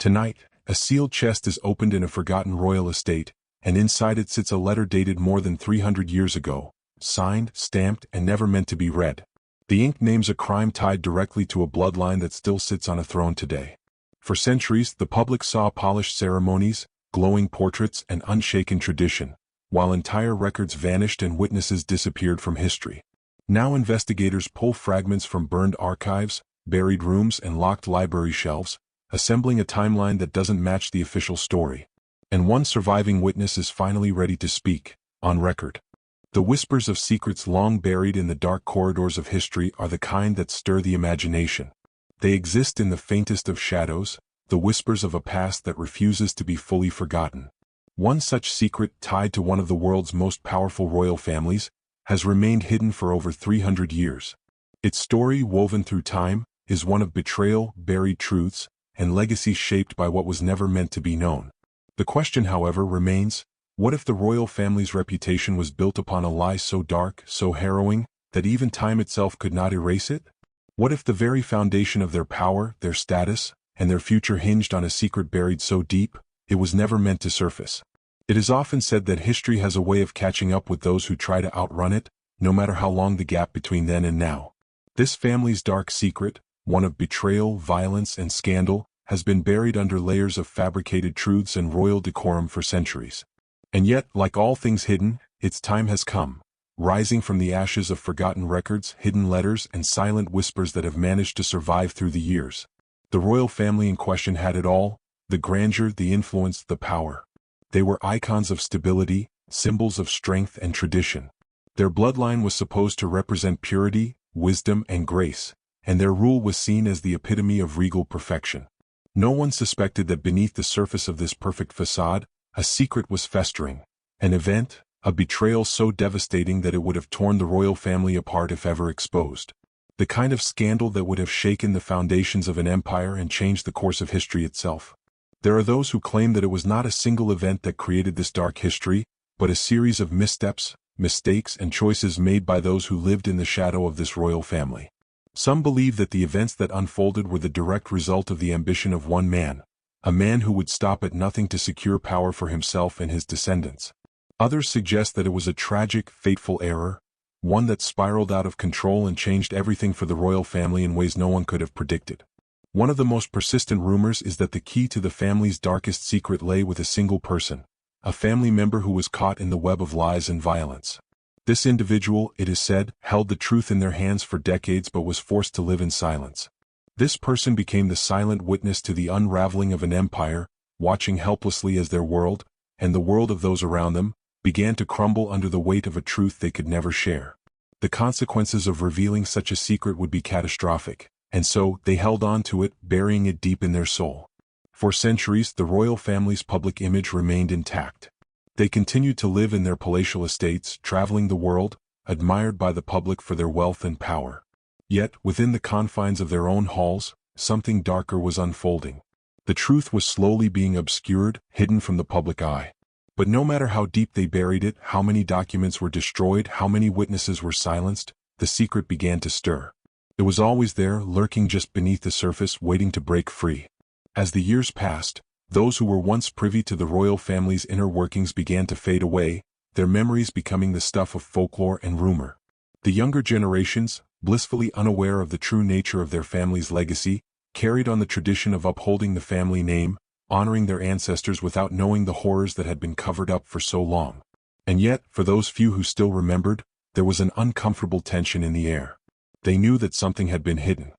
Tonight, a sealed chest is opened in a forgotten royal estate, and inside it sits a letter dated more than 300 years ago, signed, stamped, and never meant to be read. The ink names a crime tied directly to a bloodline that still sits on a throne today. For centuries, the public saw polished ceremonies, glowing portraits, and unshaken tradition, while entire records vanished and witnesses disappeared from history. Now investigators pull fragments from burned archives, buried rooms, and locked library shelves, assembling a timeline that doesn't match the official story. And one surviving witness is finally ready to speak, on record. The whispers of secrets long buried in the dark corridors of history are the kind that stir the imagination. They exist in the faintest of shadows, the whispers of a past that refuses to be fully forgotten. One such secret, tied to one of the world's most powerful royal families, has remained hidden for over 300 years. Its story, woven through time, is one of betrayal, buried truths, and legacy shaped by what was never meant to be known. The question, however, remains, what if the royal family's reputation was built upon a lie so dark, so harrowing, that even time itself could not erase it? What if the very foundation of their power, their status, and their future hinged on a secret buried so deep, it was never meant to surface? It is often said that history has a way of catching up with those who try to outrun it, no matter how long the gap between then and now. This family's dark secret, one of betrayal, violence, and scandal, has been buried under layers of fabricated truths and royal decorum for centuries. And yet, like all things hidden, its time has come, rising from the ashes of forgotten records, hidden letters, and silent whispers that have managed to survive through the years. The royal family in question had it all: the grandeur, the influence, the power. They were icons of stability, symbols of strength and tradition. Their bloodline was supposed to represent purity, wisdom, and grace, and their rule was seen as the epitome of regal perfection. No one suspected that beneath the surface of this perfect facade, a secret was festering, an event, a betrayal so devastating that it would have torn the royal family apart if ever exposed. The kind of scandal that would have shaken the foundations of an empire and changed the course of history itself. There are those who claim that it was not a single event that created this dark history, but a series of missteps, mistakes, and choices made by those who lived in the shadow of this royal family. Some believe that the events that unfolded were the direct result of the ambition of one man, a man who would stop at nothing to secure power for himself and his descendants. Others suggest that it was a tragic, fateful error, one that spiraled out of control and changed everything for the royal family in ways no one could have predicted. One of the most persistent rumors is that the key to the family's darkest secret lay with a single person, a family member who was caught in the web of lies and violence. This individual, it is said, held the truth in their hands for decades but was forced to live in silence. This person became the silent witness to the unraveling of an empire, watching helplessly as their world, and the world of those around them, began to crumble under the weight of a truth they could never share. The consequences of revealing such a secret would be catastrophic, and so they held on to it, burying it deep in their soul. For centuries, the royal family's public image remained intact. They continued to live in their palatial estates, traveling the world, admired by the public for their wealth and power. Yet, within the confines of their own halls, something darker was unfolding. The truth was slowly being obscured, hidden from the public eye. But no matter how deep they buried it, how many documents were destroyed, how many witnesses were silenced, the secret began to stir. It was always there, lurking just beneath the surface, waiting to break free. As the years passed, those who were once privy to the royal family's inner workings began to fade away, their memories becoming the stuff of folklore and rumor. The younger generations, blissfully unaware of the true nature of their family's legacy, carried on the tradition of upholding the family name, honoring their ancestors without knowing the horrors that had been covered up for so long. And yet, for those few who still remembered, there was an uncomfortable tension in the air. They knew that something had been hidden.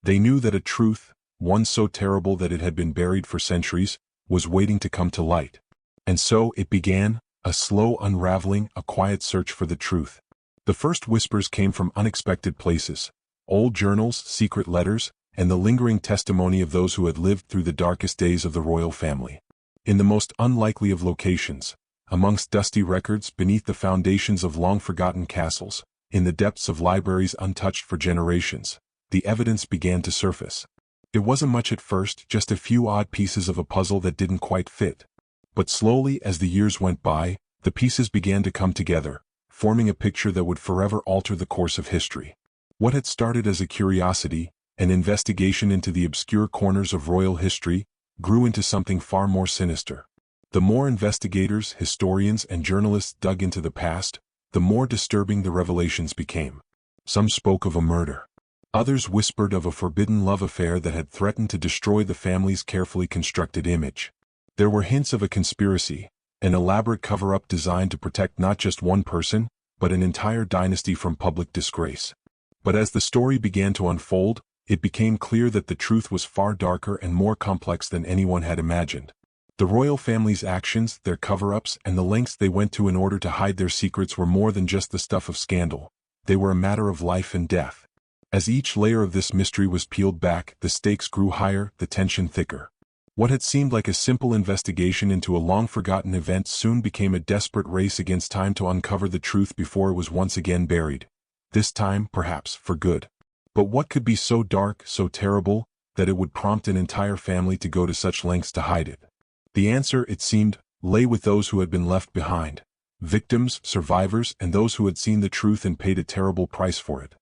They knew that a truth, one so terrible that it had been buried for centuries, was waiting to come to light. And so it began, a slow unraveling, a quiet search for the truth. The first whispers came from unexpected places: old journals, secret letters, and the lingering testimony of those who had lived through the darkest days of the royal family. In the most unlikely of locations, amongst dusty records, beneath the foundations of long-forgotten castles, in the depths of libraries untouched for generations, the evidence began to surface. It wasn't much at first, just a few odd pieces of a puzzle that didn't quite fit. But slowly, as the years went by, the pieces began to come together, forming a picture that would forever alter the course of history. What had started as a curiosity, an investigation into the obscure corners of royal history, grew into something far more sinister. The more investigators, historians, and journalists dug into the past, the more disturbing the revelations became. Some spoke of a murder. Others whispered of a forbidden love affair that had threatened to destroy the family's carefully constructed image. There were hints of a conspiracy, an elaborate cover-up designed to protect not just one person, but an entire dynasty from public disgrace. But as the story began to unfold, it became clear that the truth was far darker and more complex than anyone had imagined. The royal family's actions, their cover-ups, and the lengths they went to in order to hide their secrets were more than just the stuff of scandal. They were a matter of life and death. As each layer of this mystery was peeled back, the stakes grew higher, the tension thicker. What had seemed like a simple investigation into a long-forgotten event soon became a desperate race against time to uncover the truth before it was once again buried. This time, perhaps, for good. But what could be so dark, so terrible, that it would prompt an entire family to go to such lengths to hide it? The answer, it seemed, lay with those who had been left behind. Victims, survivors, and those who had seen the truth and paid a terrible price for it.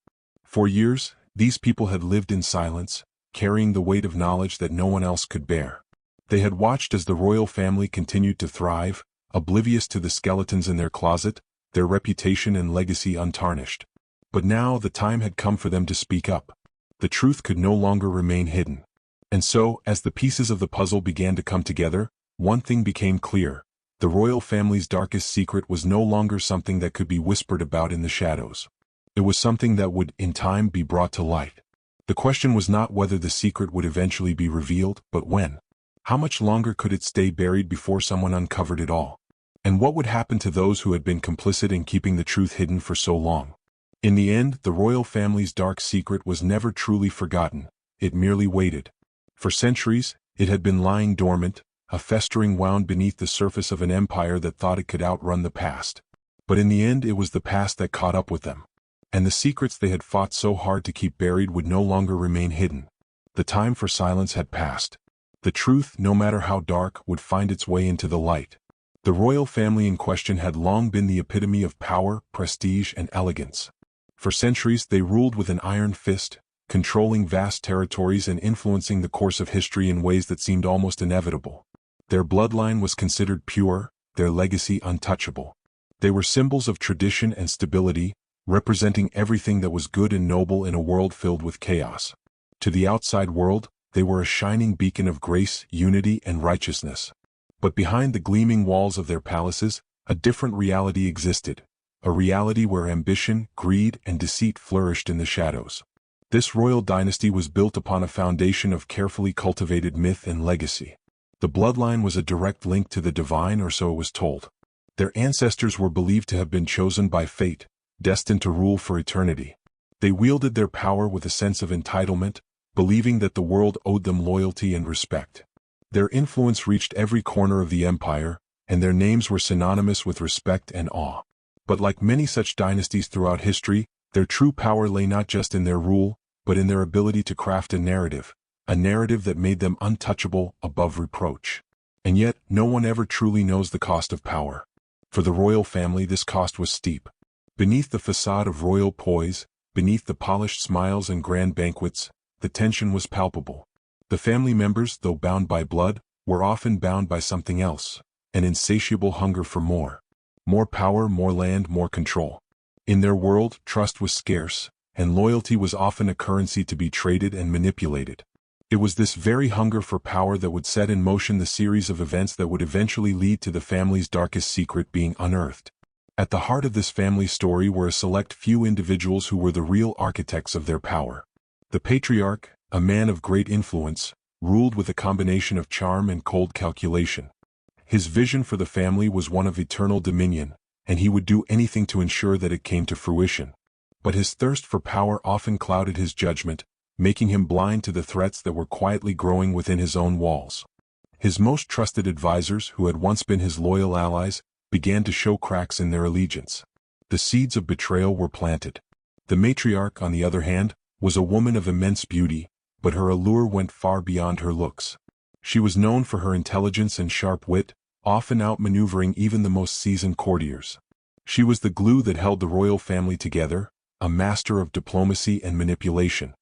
For years, these people had lived in silence, carrying the weight of knowledge that no one else could bear. They had watched as the royal family continued to thrive, oblivious to the skeletons in their closet, their reputation and legacy untarnished. But now the time had come for them to speak up. The truth could no longer remain hidden. And so, as the pieces of the puzzle began to come together, one thing became clear. The royal family's darkest secret was no longer something that could be whispered about in the shadows. It was something that would, in time, be brought to light. The question was not whether the secret would eventually be revealed, but when. How much longer could it stay buried before someone uncovered it all? And what would happen to those who had been complicit in keeping the truth hidden for so long? In the end, the royal family's dark secret was never truly forgotten. It merely waited. For centuries, it had been lying dormant, a festering wound beneath the surface of an empire that thought it could outrun the past. But in the end, it was the past that caught up with them. And the secrets they had fought so hard to keep buried would no longer remain hidden. The time for silence had passed. The truth, no matter how dark, would find its way into the light. The royal family in question had long been the epitome of power, prestige, and elegance. For centuries they ruled with an iron fist, controlling vast territories and influencing the course of history in ways that seemed almost inevitable. Their bloodline was considered pure, their legacy untouchable. They were symbols of tradition and stability, representing everything that was good and noble in a world filled with chaos. To the outside world, they were a shining beacon of grace, unity, and righteousness. But behind the gleaming walls of their palaces, a different reality existed. A reality where ambition, greed, and deceit flourished in the shadows. This royal dynasty was built upon a foundation of carefully cultivated myth and legacy. The bloodline was a direct link to the divine, or so it was told. Their ancestors were believed to have been chosen by fate, destined to rule for eternity. They wielded their power with a sense of entitlement, believing that the world owed them loyalty and respect. Their influence reached every corner of the empire, and their names were synonymous with respect and awe. But like many such dynasties throughout history, their true power lay not just in their rule, but in their ability to craft a narrative that made them untouchable, above reproach. And yet, no one ever truly knows the cost of power. For the royal family, this cost was steep. Beneath the facade of royal poise, beneath the polished smiles and grand banquets, the tension was palpable. The family members, though bound by blood, were often bound by something else, an insatiable hunger for more. More power, more land, more control. In their world, trust was scarce, and loyalty was often a currency to be traded and manipulated. It was this very hunger for power that would set in motion the series of events that would eventually lead to the family's darkest secret being unearthed. At the heart of this family story were a select few individuals who were the real architects of their power. The patriarch, a man of great influence, ruled with a combination of charm and cold calculation. His vision for the family was one of eternal dominion, and he would do anything to ensure that it came to fruition. But his thirst for power often clouded his judgment, making him blind to the threats that were quietly growing within his own walls. His most trusted advisors, who had once been his loyal allies, began to show cracks in their allegiance. The seeds of betrayal were planted. The matriarch, on the other hand, was a woman of immense beauty, but her allure went far beyond her looks. She was known for her intelligence and sharp wit, often outmaneuvering even the most seasoned courtiers. She was the glue that held the royal family together, a master of diplomacy and manipulation.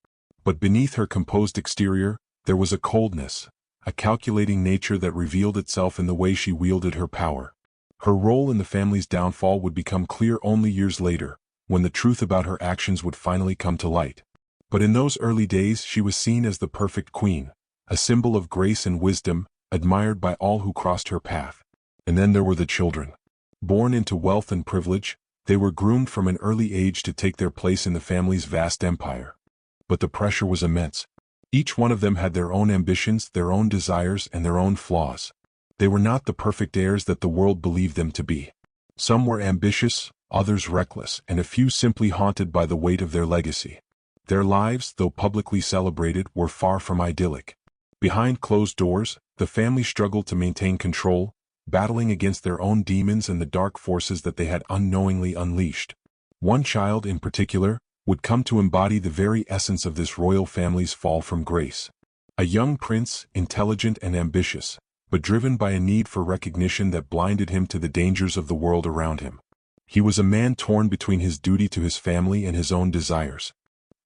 But beneath her composed exterior, there was a coldness, a calculating nature that revealed itself in the way she wielded her power. Her role in the family's downfall would become clear only years later, when the truth about her actions would finally come to light. But in those early days she was seen as the perfect queen, a symbol of grace and wisdom, admired by all who crossed her path. And then there were the children. Born into wealth and privilege, they were groomed from an early age to take their place in the family's vast empire. But the pressure was immense. Each one of them had their own ambitions, their own desires, and their own flaws. They were not the perfect heirs that the world believed them to be. Some were ambitious, others reckless, and a few simply haunted by the weight of their legacy. Their lives, though publicly celebrated, were far from idyllic. Behind closed doors, the family struggled to maintain control, battling against their own demons and the dark forces that they had unknowingly unleashed. One child in particular would come to embody the very essence of this royal family's fall from grace. A young prince, intelligent and ambitious, but driven by a need for recognition that blinded him to the dangers of the world around him. He was a man torn between his duty to his family and his own desires.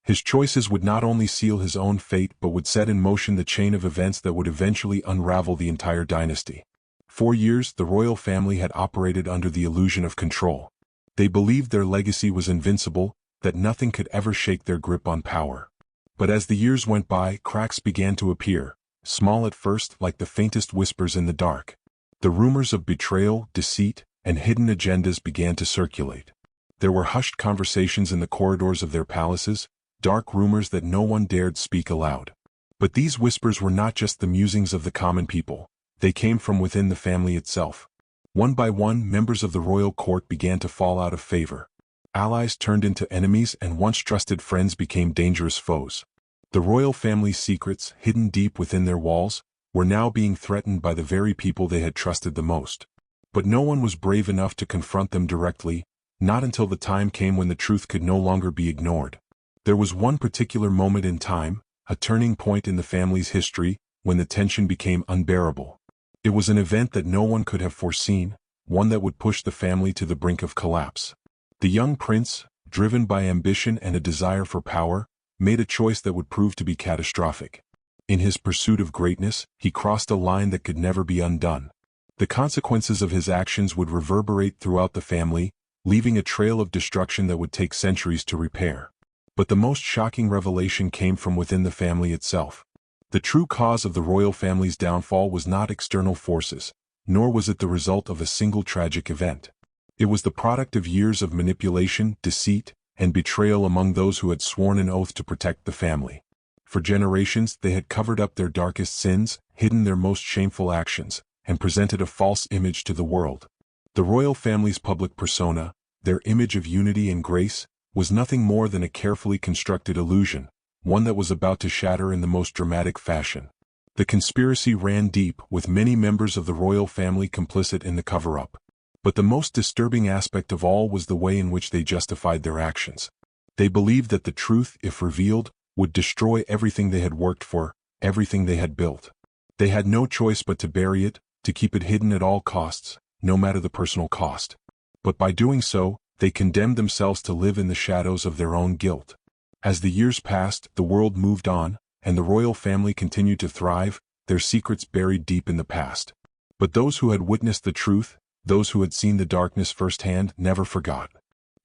His choices would not only seal his own fate but would set in motion the chain of events that would eventually unravel the entire dynasty. For years, the royal family had operated under the illusion of control. They believed their legacy was invincible, that nothing could ever shake their grip on power. But as the years went by, cracks began to appear, small at first like the faintest whispers in the dark. The rumors of betrayal, deceit, and hidden agendas began to circulate. There were hushed conversations in the corridors of their palaces, dark rumors that no one dared speak aloud. But these whispers were not just the musings of the common people. They came from within the family itself. One by one, members of the royal court began to fall out of favor. Allies turned into enemies and once trusted friends became dangerous foes. The royal family's secrets, hidden deep within their walls, were now being threatened by the very people they had trusted the most. But no one was brave enough to confront them directly, not until the time came when the truth could no longer be ignored. There was one particular moment in time, a turning point in the family's history, when the tension became unbearable. It was an event that no one could have foreseen, one that would push the family to the brink of collapse. The young prince, driven by ambition and a desire for power, made a choice that would prove to be catastrophic. In his pursuit of greatness, he crossed a line that could never be undone. The consequences of his actions would reverberate throughout the family, leaving a trail of destruction that would take centuries to repair. But the most shocking revelation came from within the family itself. The true cause of the royal family's downfall was not external forces, nor was it the result of a single tragic event. It was the product of years of manipulation, deceit, and betrayal among those who had sworn an oath to protect the family. For generations, they had covered up their darkest sins, hidden their most shameful actions, and presented a false image to the world. The royal family's public persona, their image of unity and grace, was nothing more than a carefully constructed illusion, one that was about to shatter in the most dramatic fashion. The conspiracy ran deep, with many members of the royal family complicit in the cover-up. But the most disturbing aspect of all was the way in which they justified their actions. They believed that the truth, if revealed, would destroy everything they had worked for, everything they had built. They had no choice but to bury it, to keep it hidden at all costs, no matter the personal cost. But by doing so, they condemned themselves to live in the shadows of their own guilt. As the years passed, the world moved on, and the royal family continued to thrive, their secrets buried deep in the past. But those who had witnessed the truth, those who had seen the darkness firsthand, never forgot.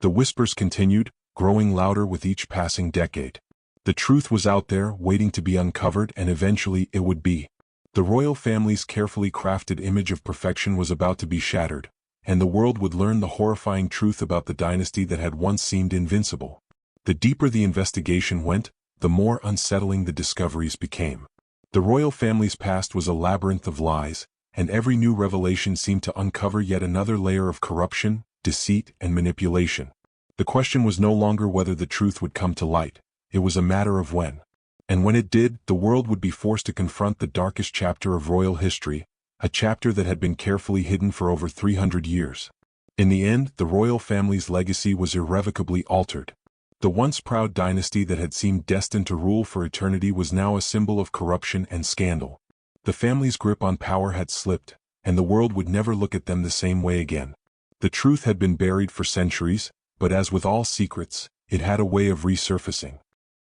The whispers continued, growing louder with each passing decade. The truth was out there, waiting to be uncovered, and eventually it would be. The royal family's carefully crafted image of perfection was about to be shattered, and the world would learn the horrifying truth about the dynasty that had once seemed invincible. The deeper the investigation went, the more unsettling the discoveries became. The royal family's past was a labyrinth of lies, and every new revelation seemed to uncover yet another layer of corruption, deceit, and manipulation. The question was no longer whether the truth would come to light, it was a matter of when. And when it did, the world would be forced to confront the darkest chapter of royal history, a chapter that had been carefully hidden for over 300 years. In the end, the royal family's legacy was irrevocably altered. The once proud dynasty that had seemed destined to rule for eternity was now a symbol of corruption and scandal. The family's grip on power had slipped, and the world would never look at them the same way again. The truth had been buried for centuries, but as with all secrets, it had a way of resurfacing.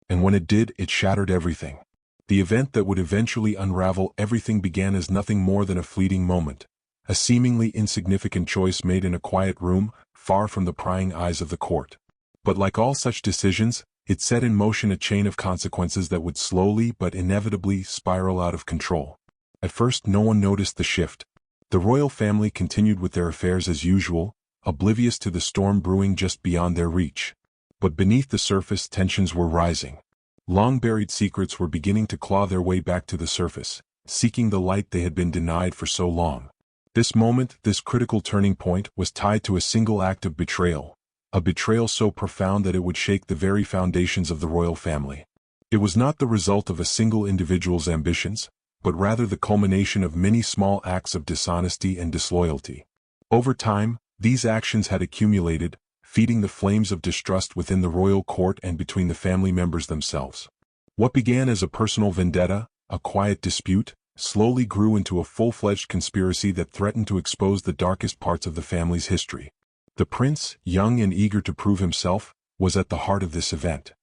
And when it did, it shattered everything. The event that would eventually unravel everything began as nothing more than a fleeting moment, a seemingly insignificant choice made in a quiet room, far from the prying eyes of the court. But like all such decisions, it set in motion a chain of consequences that would slowly but inevitably spiral out of control. At first no one noticed the shift. The royal family continued with their affairs as usual, oblivious to the storm brewing just beyond their reach. But beneath the surface tensions were rising. Long-buried secrets were beginning to claw their way back to the surface, seeking the light they had been denied for so long. This moment, this critical turning point, was tied to a single act of betrayal, a betrayal so profound that it would shake the very foundations of the royal family. It was not the result of a single individual's ambitions, but rather the culmination of many small acts of dishonesty and disloyalty. Over time, these actions had accumulated, feeding the flames of distrust within the royal court and between the family members themselves. What began as a personal vendetta, a quiet dispute, slowly grew into a full-fledged conspiracy that threatened to expose the darkest parts of the family's history. The prince, young and eager to prove himself, was at the heart of this event.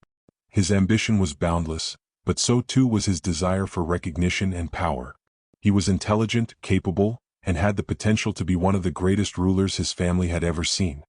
His ambition was boundless, but so too was his desire for recognition and power. He was intelligent, capable, and had the potential to be one of the greatest rulers his family had ever seen.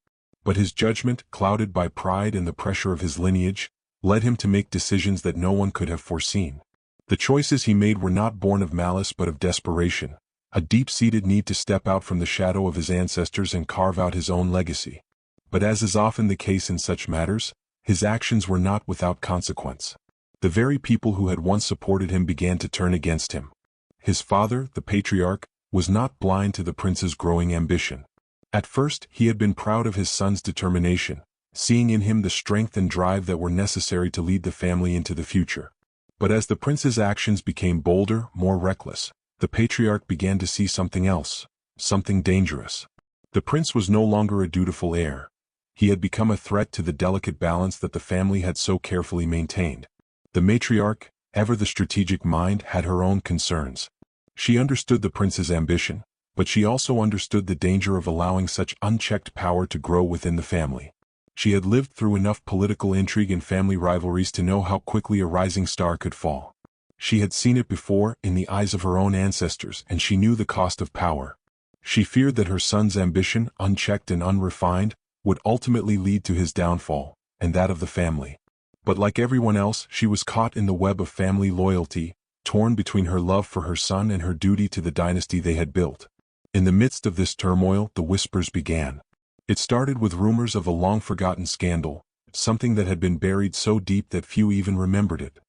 But his judgment, clouded by pride and the pressure of his lineage, led him to make decisions that no one could have foreseen. The choices he made were not born of malice but of desperation, a deep-seated need to step out from the shadow of his ancestors and carve out his own legacy. But as is often the case in such matters, his actions were not without consequence. The very people who had once supported him began to turn against him. His father, the patriarch, was not blind to the prince's growing ambition. At first, he had been proud of his son's determination, seeing in him the strength and drive that were necessary to lead the family into the future. But as the prince's actions became bolder, more reckless, the patriarch began to see something else, something dangerous. The prince was no longer a dutiful heir. He had become a threat to the delicate balance that the family had so carefully maintained. The matriarch, ever the strategic mind, had her own concerns. She understood the prince's ambition, but she also understood the danger of allowing such unchecked power to grow within the family. She had lived through enough political intrigue and family rivalries to know how quickly a rising star could fall. She had seen it before in the eyes of her own ancestors, and she knew the cost of power. She feared that her son's ambition, unchecked and unrefined, would ultimately lead to his downfall, and that of the family. But like everyone else, she was caught in the web of family loyalty, torn between her love for her son and her duty to the dynasty they had built. In the midst of this turmoil, the whispers began. It started with rumors of a long-forgotten scandal, something that had been buried so deep that few even remembered it.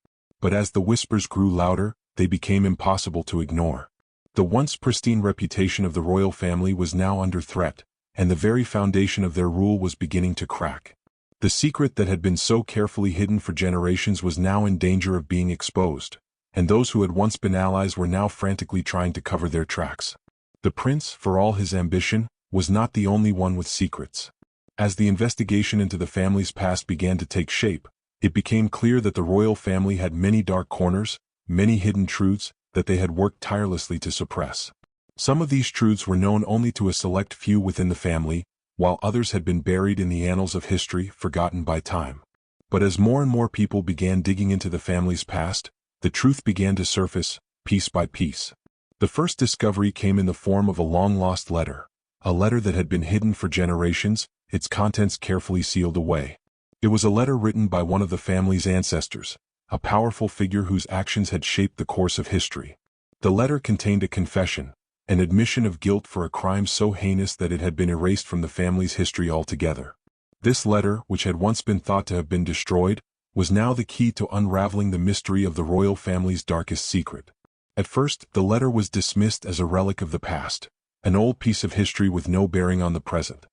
But as the whispers grew louder, they became impossible to ignore. The once pristine reputation of the royal family was now under threat, and the very foundation of their rule was beginning to crack. The secret that had been so carefully hidden for generations was now in danger of being exposed, and those who had once been allies were now frantically trying to cover their tracks. The prince, for all his ambition, was not the only one with secrets. As the investigation into the family's past began to take shape, it became clear that the royal family had many dark corners, many hidden truths that they had worked tirelessly to suppress. Some of these truths were known only to a select few within the family, while others had been buried in the annals of history, forgotten by time. But as more and more people began digging into the family's past, the truth began to surface, piece by piece. The first discovery came in the form of a long-lost letter, a letter that had been hidden for generations, its contents carefully sealed away. It was a letter written by one of the family's ancestors, a powerful figure whose actions had shaped the course of history. The letter contained a confession, an admission of guilt for a crime so heinous that it had been erased from the family's history altogether. This letter, which had once been thought to have been destroyed, was now the key to unraveling the mystery of the royal family's darkest secret. At first, the letter was dismissed as a relic of the past, an old piece of history with no bearing on the present.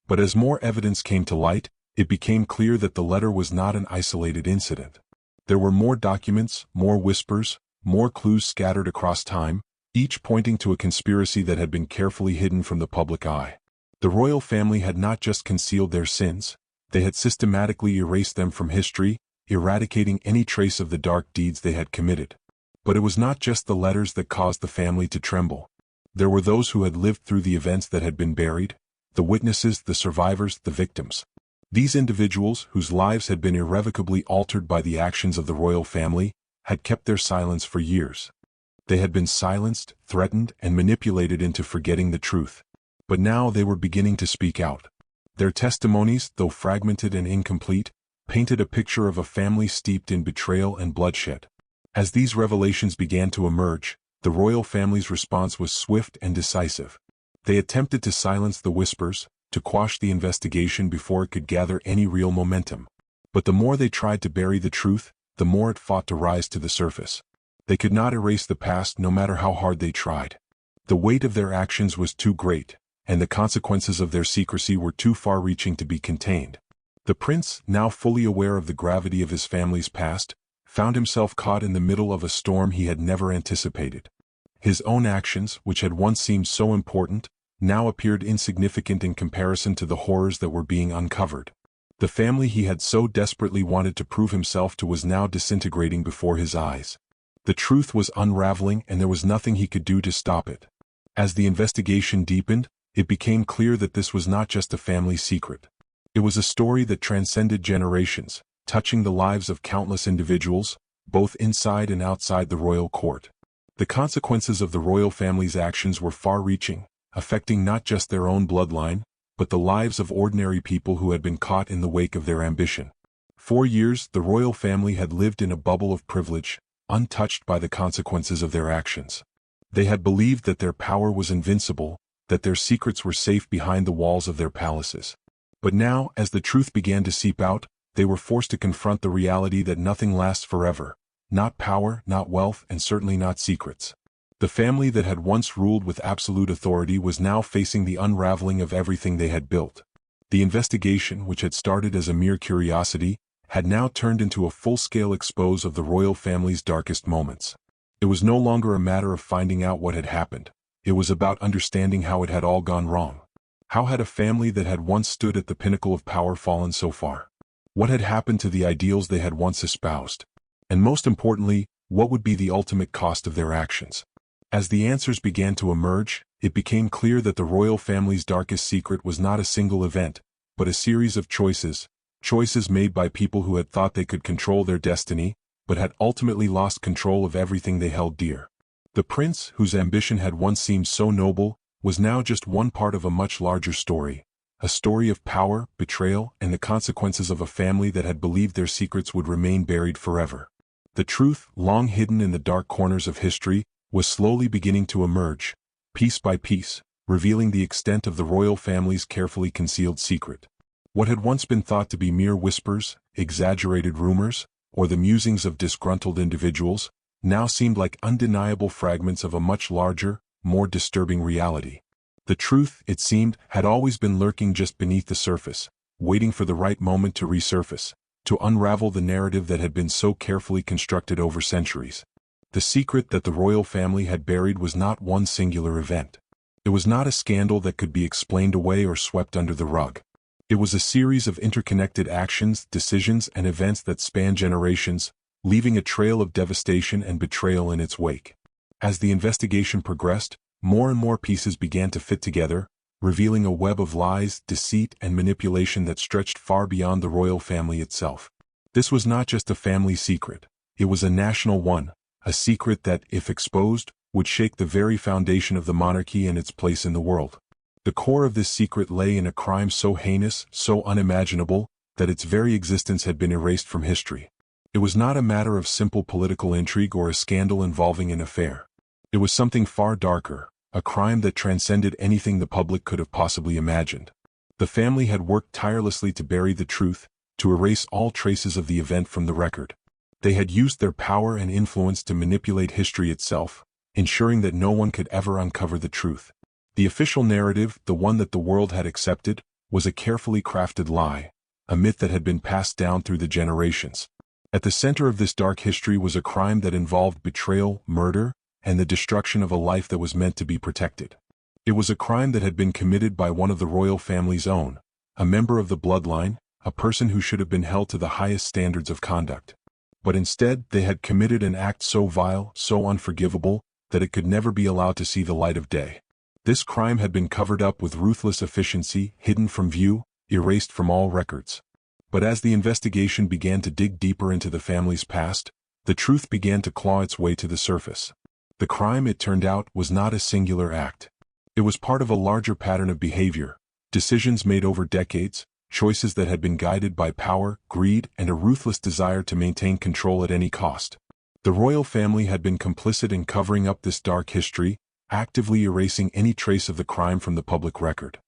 But as more evidence came to light, it became clear that the letter was not an isolated incident. There were more documents, more whispers, more clues scattered across time, each pointing to a conspiracy that had been carefully hidden from the public eye. The royal family had not just concealed their sins, they had systematically erased them from history, eradicating any trace of the dark deeds they had committed. But it was not just the letters that caused the family to tremble. There were those who had lived through the events that had been buried, the witnesses, the survivors, the victims. These individuals, whose lives had been irrevocably altered by the actions of the royal family, had kept their silence for years. They had been silenced, threatened, and manipulated into forgetting the truth. But now they were beginning to speak out. Their testimonies, though fragmented and incomplete, painted a picture of a family steeped in betrayal and bloodshed. As these revelations began to emerge, the royal family's response was swift and decisive. They attempted to silence the whispers, to quash the investigation before it could gather any real momentum. But the more they tried to bury the truth, the more it fought to rise to the surface. They could not erase the past no matter how hard they tried. The weight of their actions was too great, and the consequences of their secrecy were too far-reaching to be contained. The prince, now fully aware of the gravity of his family's past, found himself caught in the middle of a storm he had never anticipated. His own actions, which had once seemed so important, now appeared insignificant in comparison to the horrors that were being uncovered. The family he had so desperately wanted to prove himself to was now disintegrating before his eyes. The truth was unraveling, and there was nothing he could do to stop it. As the investigation deepened, it became clear that this was not just a family secret. It was a story that transcended generations, touching the lives of countless individuals, both inside and outside the royal court. The consequences of the royal family's actions were far-reaching, affecting not just their own bloodline, but the lives of ordinary people who had been caught in the wake of their ambition. For years, the royal family had lived in a bubble of privilege, untouched by the consequences of their actions. They had believed that their power was invincible, that their secrets were safe behind the walls of their palaces. But now, as the truth began to seep out, they were forced to confront the reality that nothing lasts forever. Not power, not wealth, and certainly not secrets. The family that had once ruled with absolute authority was now facing the unraveling of everything they had built. The investigation, which had started as a mere curiosity, had now turned into a full-scale expose of the royal family's darkest moments. It was no longer a matter of finding out what had happened. It was about understanding how it had all gone wrong. How had a family that had once stood at the pinnacle of power fallen so far? What had happened to the ideals they had once espoused? And most importantly, what would be the ultimate cost of their actions? As the answers began to emerge, it became clear that the royal family's darkest secret was not a single event, but a series of choices made by people who had thought they could control their destiny, but had ultimately lost control of everything they held dear. The prince, whose ambition had once seemed so noble, was now just one part of a much larger story, a story of power, betrayal, and the consequences of a family that had believed their secrets would remain buried forever. The truth, long hidden in the dark corners of history, was slowly beginning to emerge, piece by piece, revealing the extent of the royal family's carefully concealed secret. What had once been thought to be mere whispers, exaggerated rumors, or the musings of disgruntled individuals, now seemed like undeniable fragments of a much larger, more disturbing reality. The truth, it seemed, had always been lurking just beneath the surface, waiting for the right moment to resurface, to unravel the narrative that had been so carefully constructed over centuries. The secret that the royal family had buried was not one singular event. It was not a scandal that could be explained away or swept under the rug. It was a series of interconnected actions, decisions, and events that spanned generations, leaving a trail of devastation and betrayal in its wake. As the investigation progressed, more and more pieces began to fit together, revealing a web of lies, deceit, and manipulation that stretched far beyond the royal family itself. This was not just a family secret. It was a national one, a secret that, if exposed, would shake the very foundation of the monarchy and its place in the world. The core of this secret lay in a crime so heinous, so unimaginable, that its very existence had been erased from history. It was not a matter of simple political intrigue or a scandal involving an affair. It was something far darker, a crime that transcended anything the public could have possibly imagined. The family had worked tirelessly to bury the truth, to erase all traces of the event from the record. They had used their power and influence to manipulate history itself, ensuring that no one could ever uncover the truth. The official narrative, the one that the world had accepted, was a carefully crafted lie, a myth that had been passed down through the generations. At the center of this dark history was a crime that involved betrayal, murder, and the destruction of a life that was meant to be protected. It was a crime that had been committed by one of the royal family's own, a member of the bloodline, a person who should have been held to the highest standards of conduct. But instead, they had committed an act so vile, so unforgivable, that it could never be allowed to see the light of day. This crime had been covered up with ruthless efficiency, hidden from view, erased from all records. But as the investigation began to dig deeper into the family's past, the truth began to claw its way to the surface. The crime, it turned out, was not a singular act. It was part of a larger pattern of behavior, decisions made over decades, choices that had been guided by power, greed, and a ruthless desire to maintain control at any cost. The royal family had been complicit in covering up this dark history, actively erasing any trace of the crime from the public record.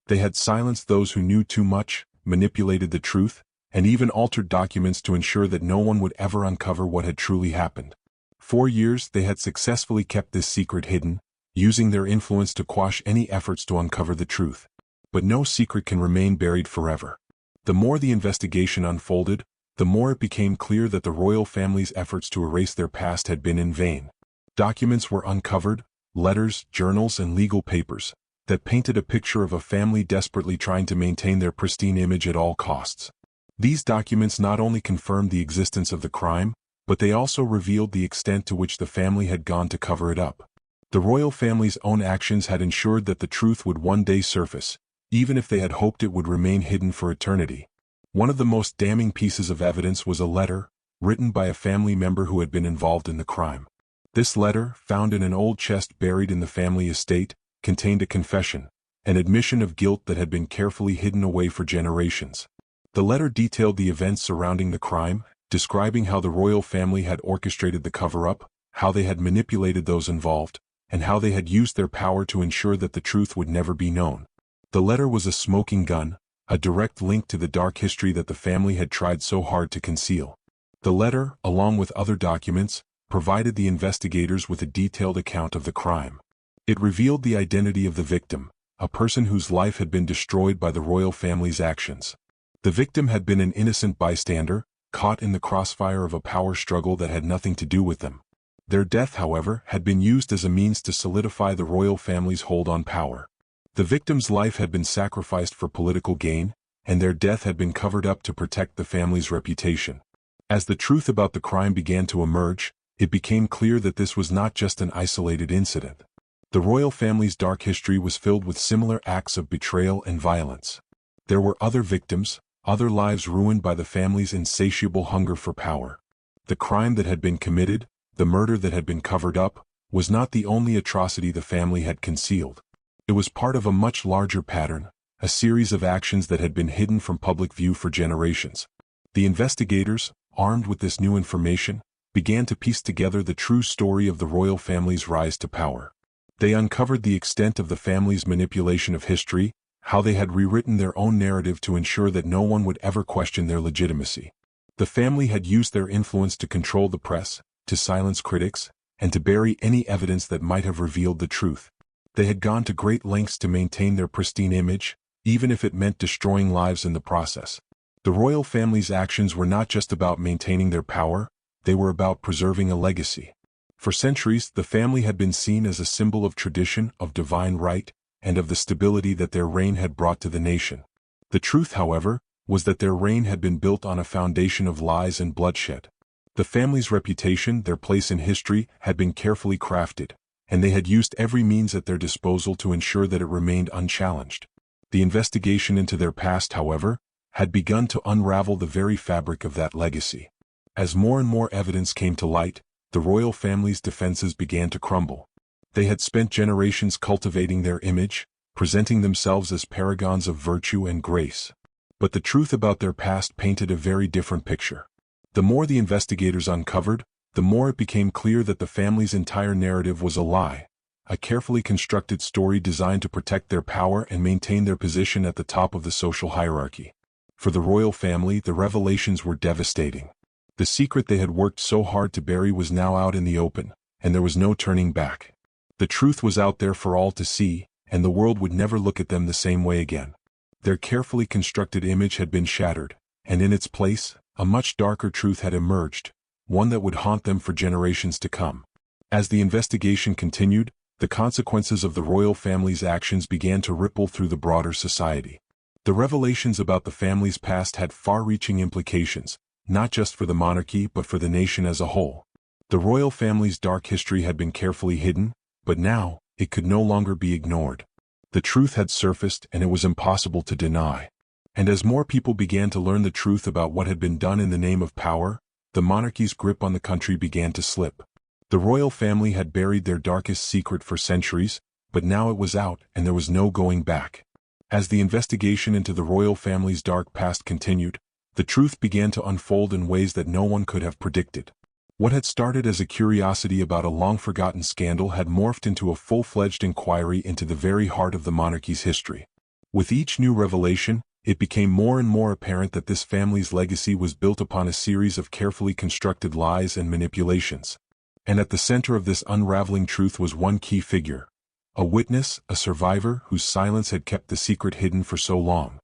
They had silenced those who knew too much, manipulated the truth, and even altered documents to ensure that no one would ever uncover what had truly happened. For years they had successfully kept this secret hidden, using their influence to quash any efforts to uncover the truth. But no secret can remain buried forever. The more the investigation unfolded, the more it became clear that the royal family's efforts to erase their past had been in vain. Documents were uncovered, letters, journals, and legal papers, that painted a picture of a family desperately trying to maintain their pristine image at all costs. These documents not only confirmed the existence of the crime, but they also revealed the extent to which the family had gone to cover it up. The royal family's own actions had ensured that the truth would one day surface, even if they had hoped it would remain hidden for eternity. One of the most damning pieces of evidence was a letter, written by a family member who had been involved in the crime. This letter, found in an old chest buried in the family estate, contained a confession, an admission of guilt that had been carefully hidden away for generations. The letter detailed the events surrounding the crime, describing how the royal family had orchestrated the cover-up, how they had manipulated those involved, and how they had used their power to ensure that the truth would never be known. The letter was a smoking gun, a direct link to the dark history that the family had tried so hard to conceal. The letter, along with other documents, provided the investigators with a detailed account of the crime. It revealed the identity of the victim, a person whose life had been destroyed by the royal family's actions. The victim had been an innocent bystander, caught in the crossfire of a power struggle that had nothing to do with them. Their death, however, had been used as a means to solidify the royal family's hold on power. The victim's life had been sacrificed for political gain, and their death had been covered up to protect the family's reputation. As the truth about the crime began to emerge, it became clear that this was not just an isolated incident. The royal family's dark history was filled with similar acts of betrayal and violence. There were other victims, other lives ruined by the family's insatiable hunger for power. The crime that had been committed, the murder that had been covered up, was not the only atrocity the family had concealed. It was part of a much larger pattern, a series of actions that had been hidden from public view for generations. The investigators, armed with this new information, began to piece together the true story of the royal family's rise to power. They uncovered the extent of the family's manipulation of history, how they had rewritten their own narrative to ensure that no one would ever question their legitimacy. The family had used their influence to control the press, to silence critics, and to bury any evidence that might have revealed the truth. They had gone to great lengths to maintain their pristine image, even if it meant destroying lives in the process. The royal family's actions were not just about maintaining their power, they were about preserving a legacy. For centuries, the family had been seen as a symbol of tradition, of divine right, and of the stability that their reign had brought to the nation. The truth, however, was that their reign had been built on a foundation of lies and bloodshed. The family's reputation, their place in history, had been carefully crafted, and they had used every means at their disposal to ensure that it remained unchallenged. The investigation into their past, however, had begun to unravel the very fabric of that legacy. As more and more evidence came to light, the royal family's defenses began to crumble. They had spent generations cultivating their image, presenting themselves as paragons of virtue and grace. But the truth about their past painted a very different picture. The more the investigators uncovered, the more it became clear that the family's entire narrative was a lie, a carefully constructed story designed to protect their power and maintain their position at the top of the social hierarchy. For the royal family, the revelations were devastating. The secret they had worked so hard to bury was now out in the open, and there was no turning back. The truth was out there for all to see, and the world would never look at them the same way again. Their carefully constructed image had been shattered, and in its place, a much darker truth had emerged, one that would haunt them for generations to come. As the investigation continued, the consequences of the royal family's actions began to ripple through the broader society. The revelations about the family's past had far-reaching implications, not just for the monarchy but for the nation as a whole. The royal family's dark history had been carefully hidden, but now, it could no longer be ignored. The truth had surfaced and it was impossible to deny. And as more people began to learn the truth about what had been done in the name of power, the monarchy's grip on the country began to slip. The royal family had buried their darkest secret for centuries, but now it was out and there was no going back. As the investigation into the royal family's dark past continued, the truth began to unfold in ways that no one could have predicted. What had started as a curiosity about a long-forgotten scandal had morphed into a full-fledged inquiry into the very heart of the monarchy's history. With each new revelation, it became more and more apparent that this family's legacy was built upon a series of carefully constructed lies and manipulations. And at the center of this unraveling truth was one key figure, a witness, a survivor whose silence had kept the secret hidden for so long.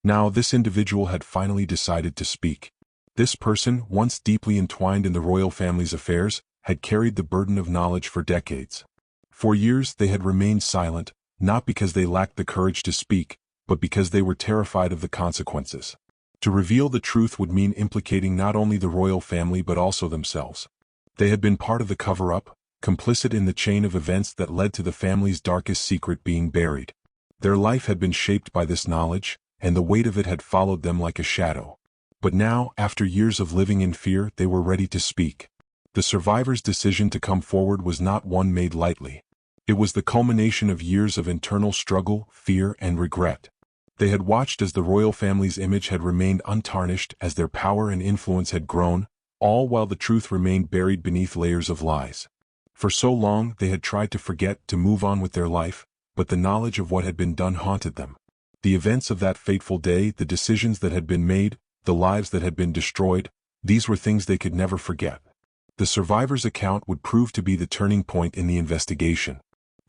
Now this individual had finally decided to speak. This person, once deeply entwined in the royal family's affairs, had carried the burden of knowledge for decades. For years they had remained silent, not because they lacked the courage to speak, but because they were terrified of the consequences. To reveal the truth would mean implicating not only the royal family but also themselves. They had been part of the cover-up, complicit in the chain of events that led to the family's darkest secret being buried. Their life had been shaped by this knowledge, and the weight of it had followed them like a shadow. But now, after years of living in fear, they were ready to speak. The survivors' decision to come forward was not one made lightly. It was the culmination of years of internal struggle, fear, and regret. They had watched as the royal family's image had remained untarnished, as their power and influence had grown, all while the truth remained buried beneath layers of lies. For so long they had tried to forget, to move on with their life, but the knowledge of what had been done haunted them. The events of that fateful day, the decisions that had been made, the lives that had been destroyed, these were things they could never forget. The survivors' account would prove to be the turning point in the investigation.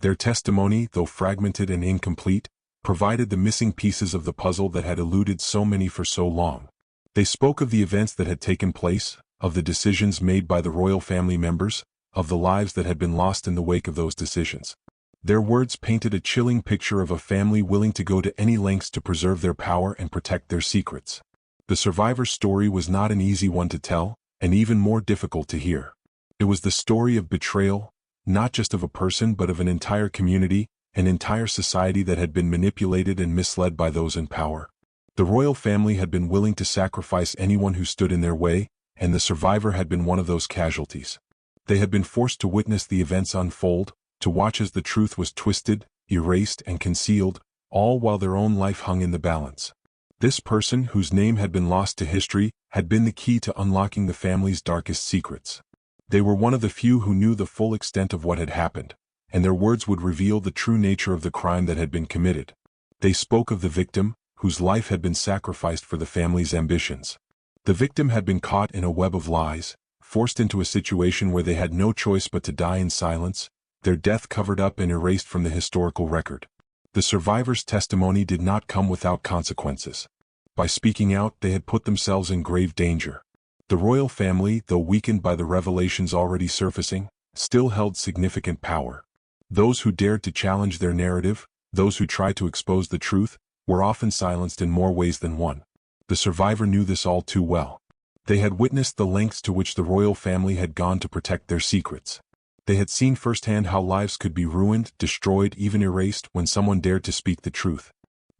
Their testimony, though fragmented and incomplete, provided the missing pieces of the puzzle that had eluded so many for so long. They spoke of the events that had taken place, of the decisions made by the royal family members, of the lives that had been lost in the wake of those decisions. Their words painted a chilling picture of a family willing to go to any lengths to preserve their power and protect their secrets. The survivor's story was not an easy one to tell, and even more difficult to hear. It was the story of betrayal, not just of a person but of an entire community, an entire society that had been manipulated and misled by those in power. The royal family had been willing to sacrifice anyone who stood in their way, and the survivor had been one of those casualties. They had been forced to witness the events unfold, to watch as the truth was twisted, erased, and concealed, all while their own life hung in the balance. This person, whose name had been lost to history, had been the key to unlocking the family's darkest secrets. They were one of the few who knew the full extent of what had happened, and their words would reveal the true nature of the crime that had been committed. They spoke of the victim, whose life had been sacrificed for the family's ambitions. The victim had been caught in a web of lies, forced into a situation where they had no choice but to die in silence, their death covered up and erased from the historical record. The survivors' testimony did not come without consequences. By speaking out, they had put themselves in grave danger. The royal family, though weakened by the revelations already surfacing, still held significant power. Those who dared to challenge their narrative, those who tried to expose the truth, were often silenced in more ways than one. The survivor knew this all too well. They had witnessed the lengths to which the royal family had gone to protect their secrets. They had seen firsthand how lives could be ruined, destroyed, even erased when someone dared to speak the truth.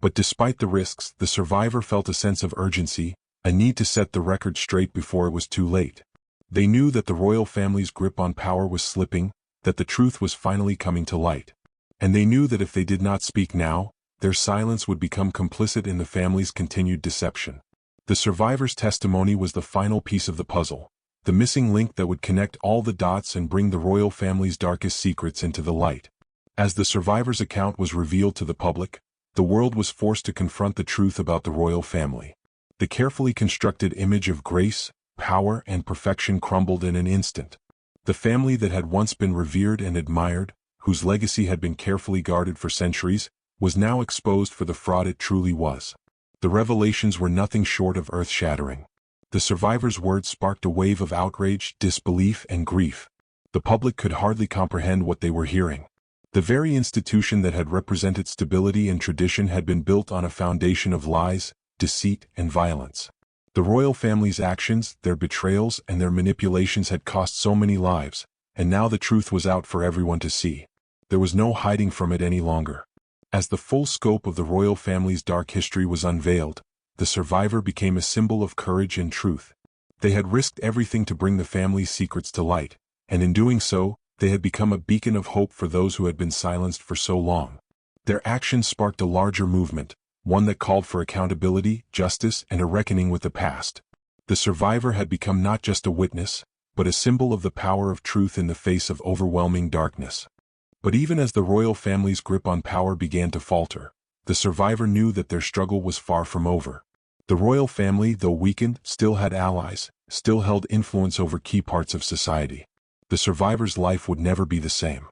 But despite the risks, the survivor felt a sense of urgency, a need to set the record straight before it was too late. They knew that the royal family's grip on power was slipping, that the truth was finally coming to light. And they knew that if they did not speak now, their silence would become complicit in the family's continued deception. The survivor's testimony was the final piece of the puzzle, the missing link that would connect all the dots and bring the royal family's darkest secrets into the light. As the survivor's account was revealed to the public, the world was forced to confront the truth about the royal family. The carefully constructed image of grace, power, and perfection crumbled in an instant. The family that had once been revered and admired, whose legacy had been carefully guarded for centuries, was now exposed for the fraud it truly was. The revelations were nothing short of earth-shattering. The survivors' words sparked a wave of outrage, disbelief, and grief. The public could hardly comprehend what they were hearing. The very institution that had represented stability and tradition had been built on a foundation of lies, deceit, and violence. The royal family's actions, their betrayals, and their manipulations had cost so many lives, and now the truth was out for everyone to see. There was no hiding from it any longer. As the full scope of the royal family's dark history was unveiled, the survivor became a symbol of courage and truth. They had risked everything to bring the family's secrets to light, and in doing so, they had become a beacon of hope for those who had been silenced for so long. Their actions sparked a larger movement, one that called for accountability, justice, and a reckoning with the past. The survivor had become not just a witness, but a symbol of the power of truth in the face of overwhelming darkness. But even as the royal family's grip on power began to falter, the survivor knew that their struggle was far from over. The royal family, though weakened, still had allies, still held influence over key parts of society. The survivor's life would never be the same.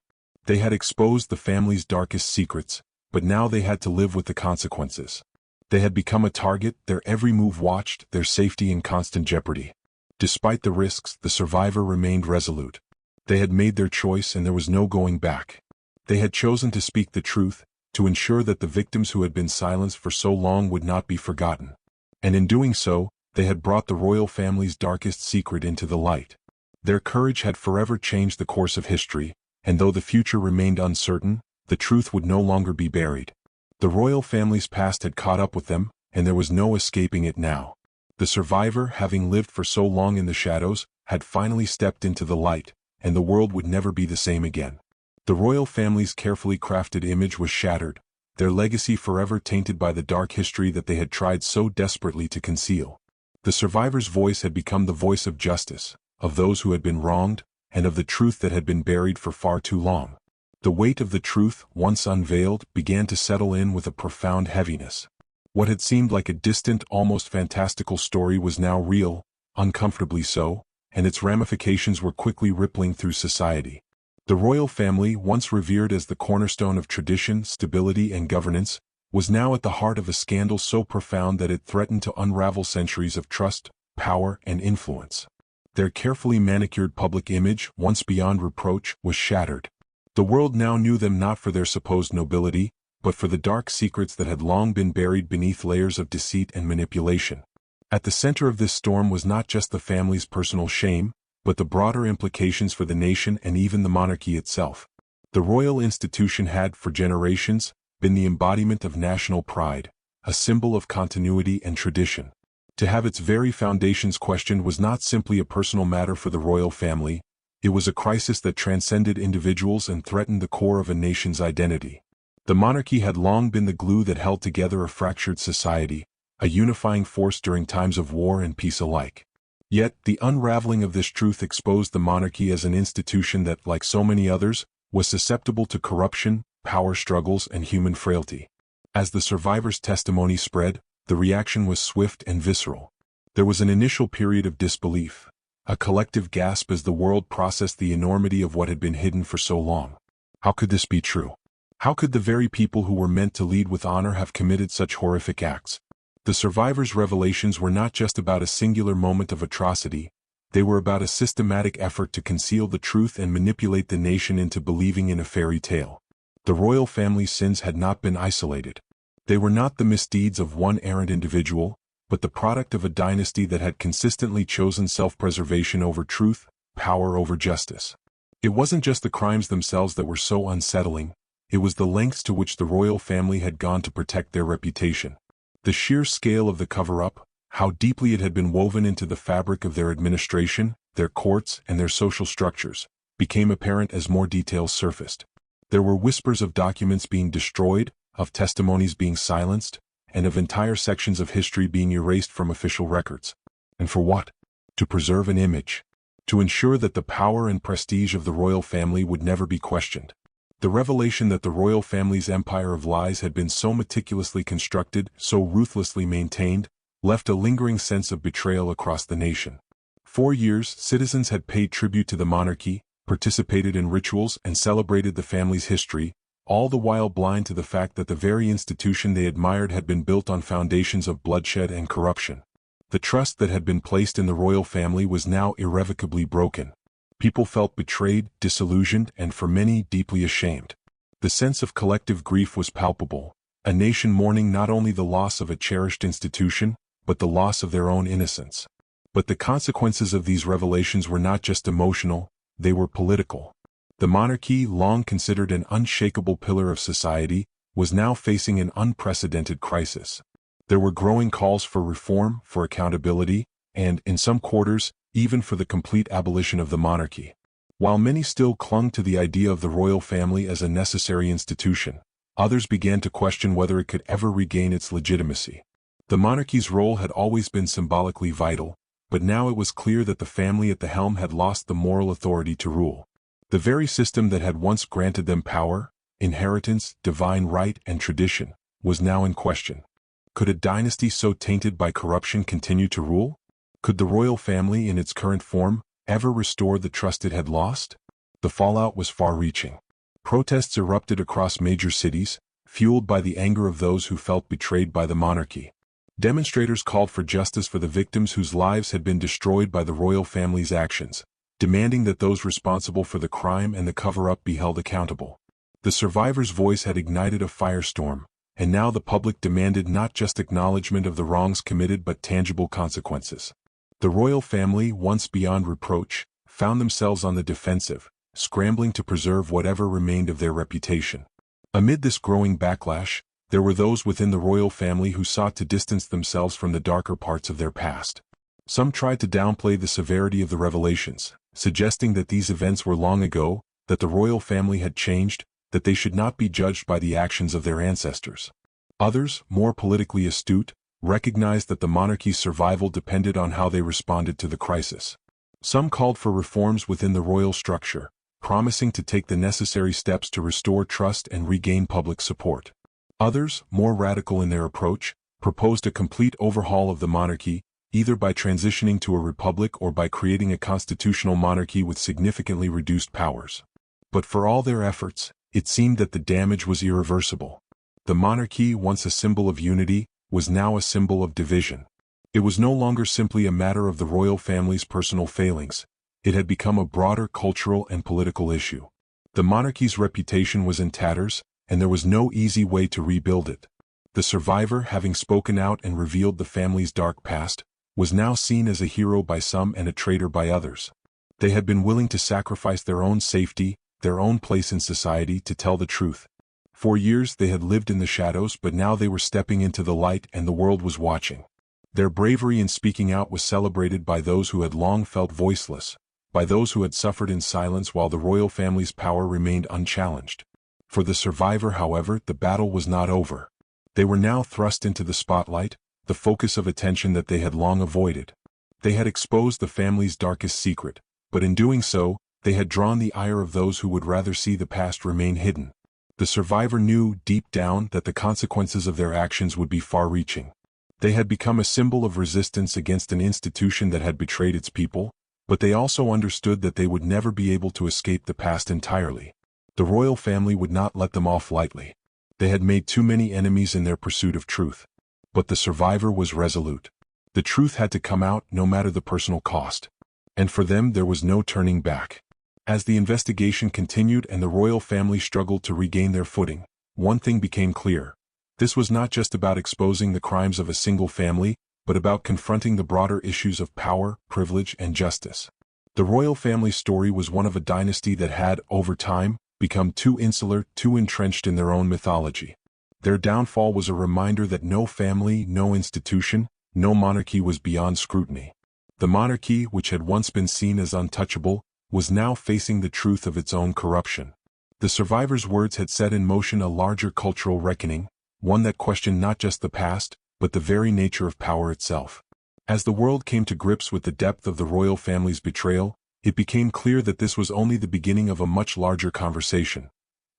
They had exposed the family's darkest secrets, but now they had to live with the consequences. They had become a target, their every move watched, their safety in constant jeopardy. Despite the risks, the survivor remained resolute. They had made their choice and there was no going back. They had chosen to speak the truth, to ensure that the victims who had been silenced for so long would not be forgotten. And in doing so, they had brought the royal family's darkest secret into the light. Their courage had forever changed the course of history, and though the future remained uncertain, the truth would no longer be buried. The royal family's past had caught up with them, and there was no escaping it now. The survivor, having lived for so long in the shadows, had finally stepped into the light, and the world would never be the same again. The royal family's carefully crafted image was shattered, their legacy forever tainted by the dark history that they had tried so desperately to conceal. The survivor's voice had become the voice of justice, of those who had been wronged, and of the truth that had been buried for far too long. The weight of the truth, once unveiled, began to settle in with a profound heaviness. What had seemed like a distant, almost fantastical story was now real, uncomfortably so, and its ramifications were quickly rippling through society. The royal family, once revered as the cornerstone of tradition, stability, and governance, was now at the heart of a scandal so profound that it threatened to unravel centuries of trust, power, and influence. Their carefully manicured public image, once beyond reproach, was shattered. The world now knew them not for their supposed nobility, but for the dark secrets that had long been buried beneath layers of deceit and manipulation. At the center of this storm was not just the family's personal shame, but the broader implications for the nation and even the monarchy itself. The royal institution had, for generations, been the embodiment of national pride, a symbol of continuity and tradition. To have its very foundations questioned was not simply a personal matter for the royal family, it was a crisis that transcended individuals and threatened the core of a nation's identity. The monarchy had long been the glue that held together a fractured society, a unifying force during times of war and peace alike. Yet, the unraveling of this truth exposed the monarchy as an institution that, like so many others, was susceptible to corruption, power struggles, and human frailty. As the survivors' testimony spread, the reaction was swift and visceral. There was an initial period of disbelief, a collective gasp as the world processed the enormity of what had been hidden for so long. How could this be true? How could the very people who were meant to lead with honor have committed such horrific acts? The survivors' revelations were not just about a singular moment of atrocity, they were about a systematic effort to conceal the truth and manipulate the nation into believing in a fairy tale. The royal family's sins had not been isolated. They were not the misdeeds of one errant individual, but the product of a dynasty that had consistently chosen self-preservation over truth, power over justice. It wasn't just the crimes themselves that were so unsettling, it was the lengths to which the royal family had gone to protect their reputation. The sheer scale of the cover-up, how deeply it had been woven into the fabric of their administration, their courts, and their social structures, became apparent as more details surfaced. There were whispers of documents being destroyed, of testimonies being silenced, and of entire sections of history being erased from official records. And for what? To preserve an image. To ensure that the power and prestige of the royal family would never be questioned. The revelation that the royal family's empire of lies had been so meticulously constructed, so ruthlessly maintained, left a lingering sense of betrayal across the nation. For years, citizens had paid tribute to the monarchy, participated in rituals, and celebrated the family's history, all the while blind to the fact that the very institution they admired had been built on foundations of bloodshed and corruption. The trust that had been placed in the royal family was now irrevocably broken. People felt betrayed, disillusioned, and for many, deeply ashamed. The sense of collective grief was palpable, a nation mourning not only the loss of a cherished institution, but the loss of their own innocence. But the consequences of these revelations were not just emotional, they were political. The monarchy, long considered an unshakable pillar of society, was now facing an unprecedented crisis. There were growing calls for reform, for accountability, and, in some quarters, even for the complete abolition of the monarchy. While many still clung to the idea of the royal family as a necessary institution, others began to question whether it could ever regain its legitimacy. The monarchy's role had always been symbolically vital, but now it was clear that the family at the helm had lost the moral authority to rule. The very system that had once granted them power, inheritance, divine right, and tradition, was now in question. Could a dynasty so tainted by corruption continue to rule? Could the royal family in its current form ever restore the trust it had lost? The fallout was far-reaching. Protests erupted across major cities, fueled by the anger of those who felt betrayed by the monarchy. Demonstrators called for justice for the victims whose lives had been destroyed by the royal family's actions, demanding that those responsible for the crime and the cover-up be held accountable. The survivors' voice had ignited a firestorm, and now the public demanded not just acknowledgement of the wrongs committed but tangible consequences. The royal family, once beyond reproach, found themselves on the defensive, scrambling to preserve whatever remained of their reputation. Amid this growing backlash, there were those within the royal family who sought to distance themselves from the darker parts of their past. Some tried to downplay the severity of the revelations, suggesting that these events were long ago, that the royal family had changed, that they should not be judged by the actions of their ancestors. Others, more politically astute, recognized that the monarchy's survival depended on how they responded to the crisis. Some called for reforms within the royal structure, promising to take the necessary steps to restore trust and regain public support. Others, more radical in their approach, proposed a complete overhaul of the monarchy, either by transitioning to a republic or by creating a constitutional monarchy with significantly reduced powers. But for all their efforts, it seemed that the damage was irreversible. The monarchy, once a symbol of unity, was now a symbol of division. It was no longer simply a matter of the royal family's personal failings. It had become a broader cultural and political issue. The monarchy's reputation was in tatters, and there was no easy way to rebuild it. The survivor, having spoken out and revealed the family's dark past, was now seen as a hero by some and a traitor by others. They had been willing to sacrifice their own safety, their own place in society to tell the truth. For years they had lived in the shadows, but now they were stepping into the light and the world was watching. Their bravery in speaking out was celebrated by those who had long felt voiceless, by those who had suffered in silence while the royal family's power remained unchallenged. For the survivor, however, the battle was not over. They were now thrust into the spotlight, the focus of attention that they had long avoided. They had exposed the family's darkest secret, but in doing so, they had drawn the ire of those who would rather see the past remain hidden. The survivor knew, deep down, that the consequences of their actions would be far-reaching. They had become a symbol of resistance against an institution that had betrayed its people, but they also understood that they would never be able to escape the past entirely. The royal family would not let them off lightly. They had made too many enemies in their pursuit of truth. But the survivor was resolute. The truth had to come out no matter the personal cost. And for them there was no turning back. As the investigation continued and the royal family struggled to regain their footing, one thing became clear. This was not just about exposing the crimes of a single family, but about confronting the broader issues of power, privilege, and justice. The royal family's story was one of a dynasty that had, over time, become too insular, too entrenched in their own mythology. Their downfall was a reminder that no family, no institution, no monarchy was beyond scrutiny. The monarchy, which had once been seen as untouchable, was now facing the truth of its own corruption. The survivors' words had set in motion a larger cultural reckoning, one that questioned not just the past, but the very nature of power itself. As the world came to grips with the depth of the royal family's betrayal, it became clear that this was only the beginning of a much larger conversation,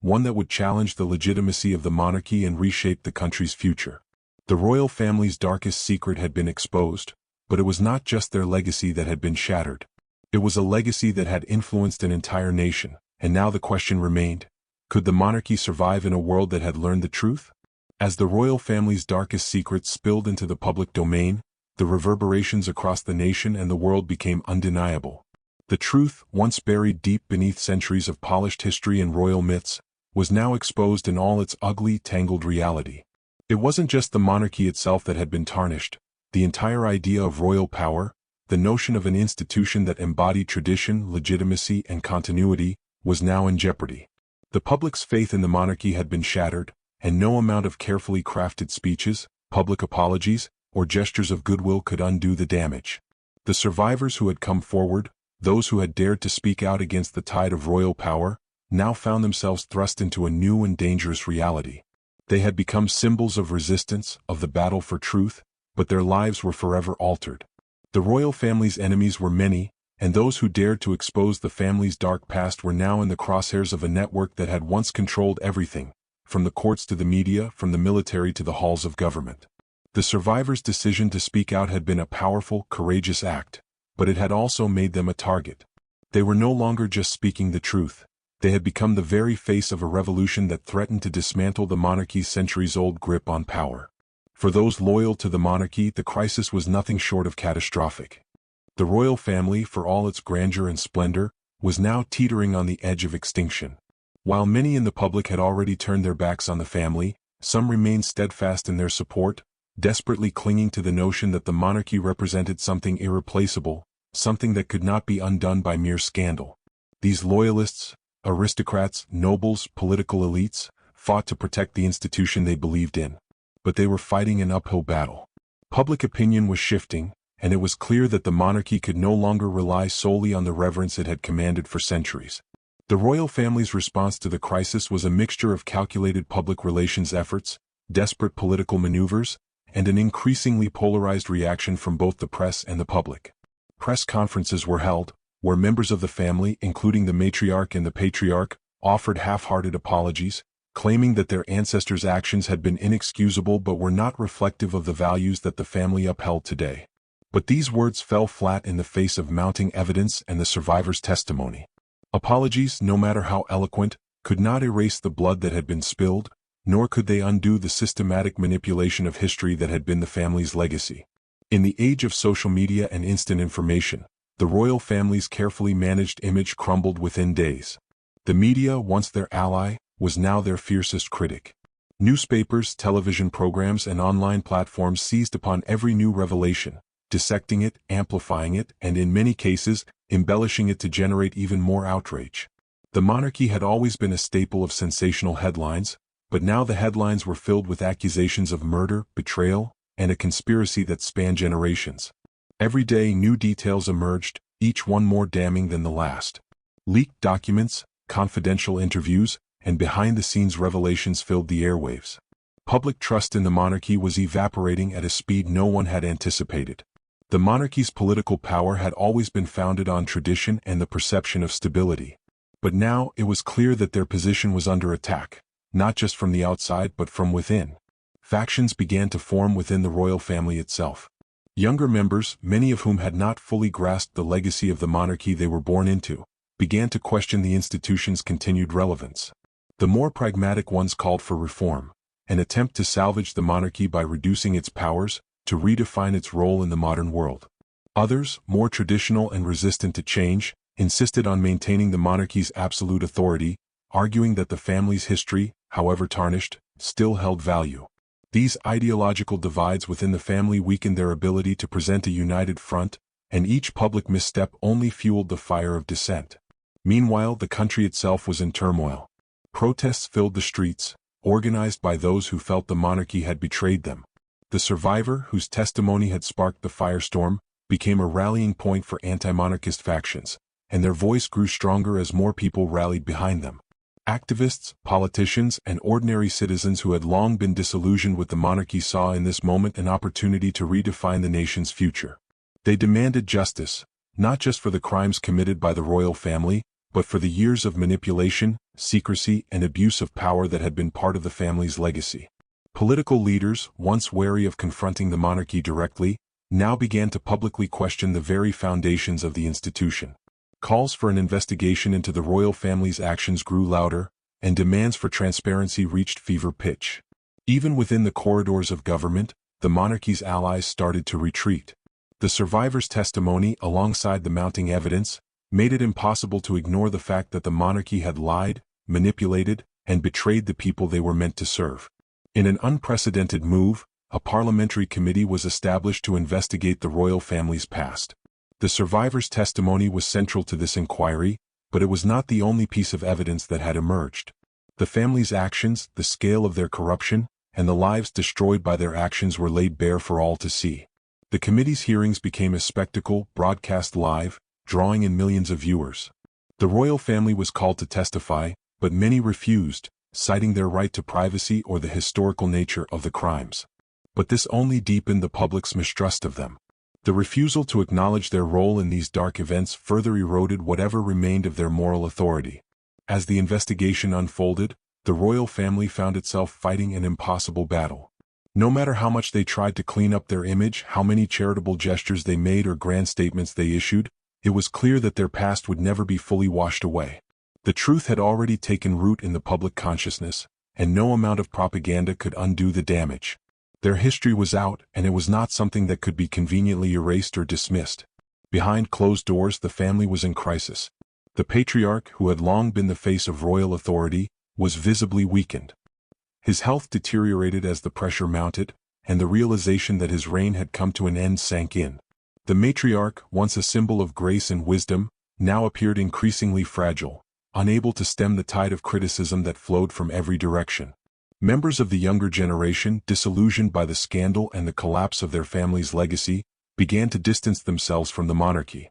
one that would challenge the legitimacy of the monarchy and reshape the country's future. The royal family's darkest secret had been exposed, but it was not just their legacy that had been shattered. It was a legacy that had influenced an entire nation, and now the question remained, could the monarchy survive in a world that had learned the truth? As the royal family's darkest secrets spilled into the public domain, the reverberations across the nation and the world became undeniable. The truth, once buried deep beneath centuries of polished history and royal myths, was now exposed in all its ugly, tangled reality. It wasn't just the monarchy itself that had been tarnished. The entire idea of royal power, the notion of an institution that embodied tradition, legitimacy, and continuity, was now in jeopardy. The public's faith in the monarchy had been shattered, and no amount of carefully crafted speeches, public apologies, or gestures of goodwill could undo the damage. The survivors who had come forward, those who had dared to speak out against the tide of royal power, now found themselves thrust into a new and dangerous reality. They had become symbols of resistance, of the battle for truth, but their lives were forever altered. The royal family's enemies were many, and those who dared to expose the family's dark past were now in the crosshairs of a network that had once controlled everything, from the courts to the media, from the military to the halls of government. The survivors' decision to speak out had been a powerful, courageous act, but it had also made them a target. They were no longer just speaking the truth. They had become the very face of a revolution that threatened to dismantle the monarchy's centuries-old grip on power. For those loyal to the monarchy, the crisis was nothing short of catastrophic. The royal family, for all its grandeur and splendor, was now teetering on the edge of extinction. While many in the public had already turned their backs on the family, some remained steadfast in their support, desperately clinging to the notion that the monarchy represented something irreplaceable, something that could not be undone by mere scandal. These loyalists, aristocrats, nobles, political elites, fought to protect the institution they believed in. But they were fighting an uphill battle. Public opinion was shifting, and it was clear that the monarchy could no longer rely solely on the reverence it had commanded for centuries. The royal family's response to the crisis was a mixture of calculated public relations efforts, desperate political maneuvers, and an increasingly polarized reaction from both the press and the public. Press conferences were held, where members of the family, including the matriarch and the patriarch, offered half-hearted apologies, claiming that their ancestors' actions had been inexcusable but were not reflective of the values that the family upheld today. But these words fell flat in the face of mounting evidence and the survivors' testimony. Apologies, no matter how eloquent, could not erase the blood that had been spilled, nor could they undo the systematic manipulation of history that had been the family's legacy. In the age of social media and instant information, the royal family's carefully managed image crumbled within days. The media, once their ally, was now their fiercest critic. Newspapers, television programs, and online platforms seized upon every new revelation, dissecting it, amplifying it, and in many cases, embellishing it to generate even more outrage. The monarchy had always been a staple of sensational headlines, but now the headlines were filled with accusations of murder, betrayal, and a conspiracy that spanned generations. Every day new details emerged, each one more damning than the last. Leaked documents, confidential interviews, and behind-the-scenes revelations filled the airwaves. Public trust in the monarchy was evaporating at a speed no one had anticipated. The monarchy's political power had always been founded on tradition and the perception of stability. But now it was clear that their position was under attack, not just from the outside but from within. Factions began to form within the royal family itself. Younger members, many of whom had not fully grasped the legacy of the monarchy they were born into, began to question the institution's continued relevance. The more pragmatic ones called for reform, an attempt to salvage the monarchy by reducing its powers, to redefine its role in the modern world. Others, more traditional and resistant to change, insisted on maintaining the monarchy's absolute authority, arguing that the family's history, however tarnished, still held value. These ideological divides within the family weakened their ability to present a united front, and each public misstep only fueled the fire of dissent. Meanwhile, the country itself was in turmoil. Protests filled the streets, organized by those who felt the monarchy had betrayed them. The survivor, whose testimony had sparked the firestorm, became a rallying point for anti-monarchist factions, and their voice grew stronger as more people rallied behind them. Activists, politicians, and ordinary citizens who had long been disillusioned with the monarchy saw in this moment an opportunity to redefine the nation's future. They demanded justice, not just for the crimes committed by the royal family, but for the years of manipulation, secrecy, and abuse of power that had been part of the family's legacy. Political leaders, once wary of confronting the monarchy directly, now began to publicly question the very foundations of the institution. Calls for an investigation into the royal family's actions grew louder, and demands for transparency reached fever pitch. Even within the corridors of government, the monarchy's allies started to retreat. The survivors' testimony, alongside the mounting evidence, made it impossible to ignore the fact that the monarchy had lied, manipulated, and betrayed the people they were meant to serve. In an unprecedented move, a parliamentary committee was established to investigate the royal family's past. The survivors' testimony was central to this inquiry, but it was not the only piece of evidence that had emerged. The family's actions, the scale of their corruption, and the lives destroyed by their actions were laid bare for all to see. The committee's hearings became a spectacle, broadcast live, drawing in millions of viewers. The royal family was called to testify, but many refused, citing their right to privacy or the historical nature of the crimes. But this only deepened the public's mistrust of them. The refusal to acknowledge their role in these dark events further eroded whatever remained of their moral authority. As the investigation unfolded, the royal family found itself fighting an impossible battle. No matter how much they tried to clean up their image, how many charitable gestures they made or grand statements they issued, it was clear that their past would never be fully washed away. The truth had already taken root in the public consciousness, and no amount of propaganda could undo the damage. Their history was out, and it was not something that could be conveniently erased or dismissed. Behind closed doors, the family was in crisis. The patriarch, who had long been the face of royal authority, was visibly weakened. His health deteriorated as the pressure mounted, and the realization that his reign had come to an end sank in. The matriarch, once a symbol of grace and wisdom, now appeared increasingly fragile, unable to stem the tide of criticism that flowed from every direction. Members of the younger generation, disillusioned by the scandal and the collapse of their family's legacy, began to distance themselves from the monarchy.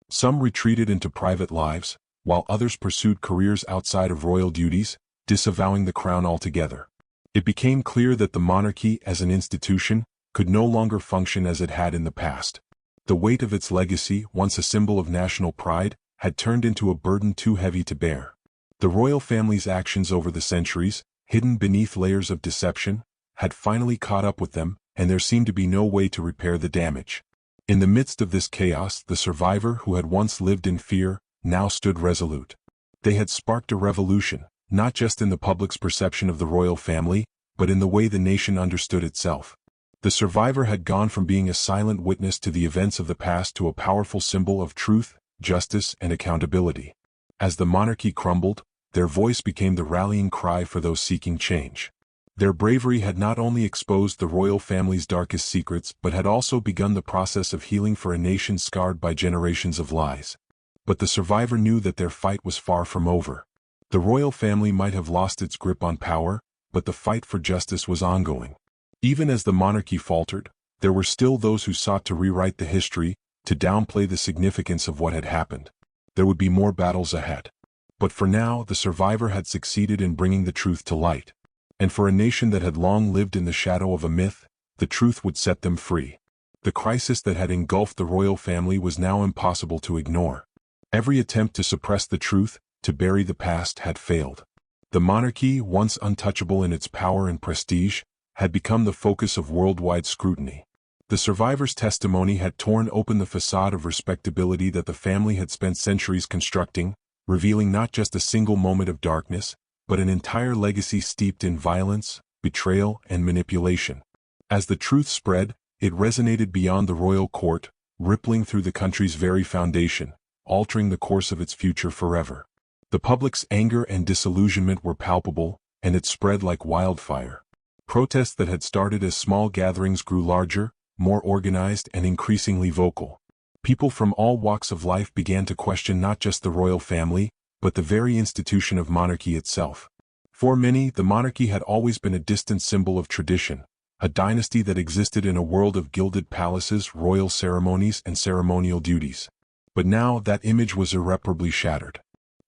Some retreated into private lives, while others pursued careers outside of royal duties, disavowing the crown altogether. It became clear that the monarchy as an institution could no longer function as it had in the past. The weight of its legacy, once a symbol of national pride, had turned into a burden too heavy to bear. The royal family's actions over the centuries, hidden beneath layers of deception, had finally caught up with them, and there seemed to be no way to repair the damage. In the midst of this chaos, the survivor who had once lived in fear now stood resolute. They had sparked a revolution, not just in the public's perception of the royal family, but in the way the nation understood itself. The survivor had gone from being a silent witness to the events of the past to a powerful symbol of truth, justice, and accountability. As the monarchy crumbled, their voice became the rallying cry for those seeking change. Their bravery had not only exposed the royal family's darkest secrets but had also begun the process of healing for a nation scarred by generations of lies. But the survivor knew that their fight was far from over. The royal family might have lost its grip on power, but the fight for justice was ongoing. Even as the monarchy faltered, there were still those who sought to rewrite the history, to downplay the significance of what had happened. There would be more battles ahead. But for now, the survivor had succeeded in bringing the truth to light. And for a nation that had long lived in the shadow of a myth, the truth would set them free. The crisis that had engulfed the royal family was now impossible to ignore. Every attempt to suppress the truth, to bury the past, had failed. The monarchy, once untouchable in its power and prestige, had become the focus of worldwide scrutiny. The survivor's testimony had torn open the facade of respectability that the family had spent centuries constructing, revealing not just a single moment of darkness, but an entire legacy steeped in violence, betrayal, and manipulation. As the truth spread, it resonated beyond the royal court, rippling through the country's very foundation, altering the course of its future forever. The public's anger and disillusionment were palpable, and it spread like wildfire. Protests that had started as small gatherings grew larger, more organized, and increasingly vocal. People from all walks of life began to question not just the royal family, but the very institution of monarchy itself. For many, the monarchy had always been a distant symbol of tradition, a dynasty that existed in a world of gilded palaces, royal ceremonies, and ceremonial duties. But now that image was irreparably shattered.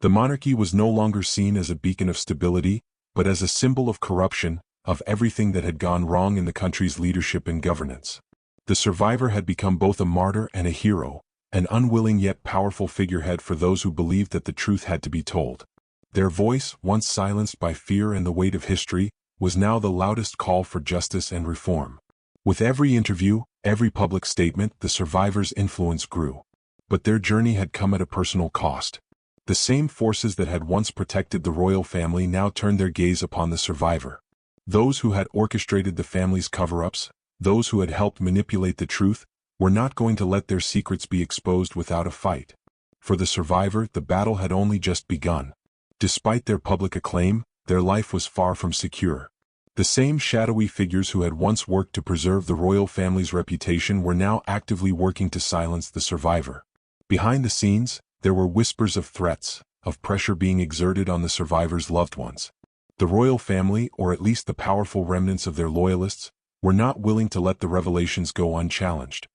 The monarchy was no longer seen as a beacon of stability, but as a symbol of corruption, of everything that had gone wrong in the country's leadership and governance. The survivor had become both a martyr and a hero, an unwilling yet powerful figurehead for those who believed that the truth had to be told. Their voice, once silenced by fear and the weight of history, was now the loudest call for justice and reform. With every interview, every public statement, the survivors' influence grew. But their journey had come at a personal cost. The same forces that had once protected the royal family now turned their gaze upon the survivor. Those who had orchestrated the family's cover-ups, those who had helped manipulate the truth, were not going to let their secrets be exposed without a fight. For the survivor, the battle had only just begun. Despite their public acclaim, their life was far from secure. The same shadowy figures who had once worked to preserve the royal family's reputation were now actively working to silence the survivor. Behind the scenes, there were whispers of threats, of pressure being exerted on the survivor's loved ones. The royal family, or at least the powerful remnants of their loyalists, were not willing to let the revelations go unchallenged.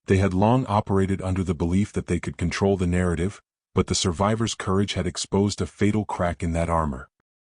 They had long operated under the belief that they could control the narrative, but the survivors' courage had exposed a fatal crack in that armor.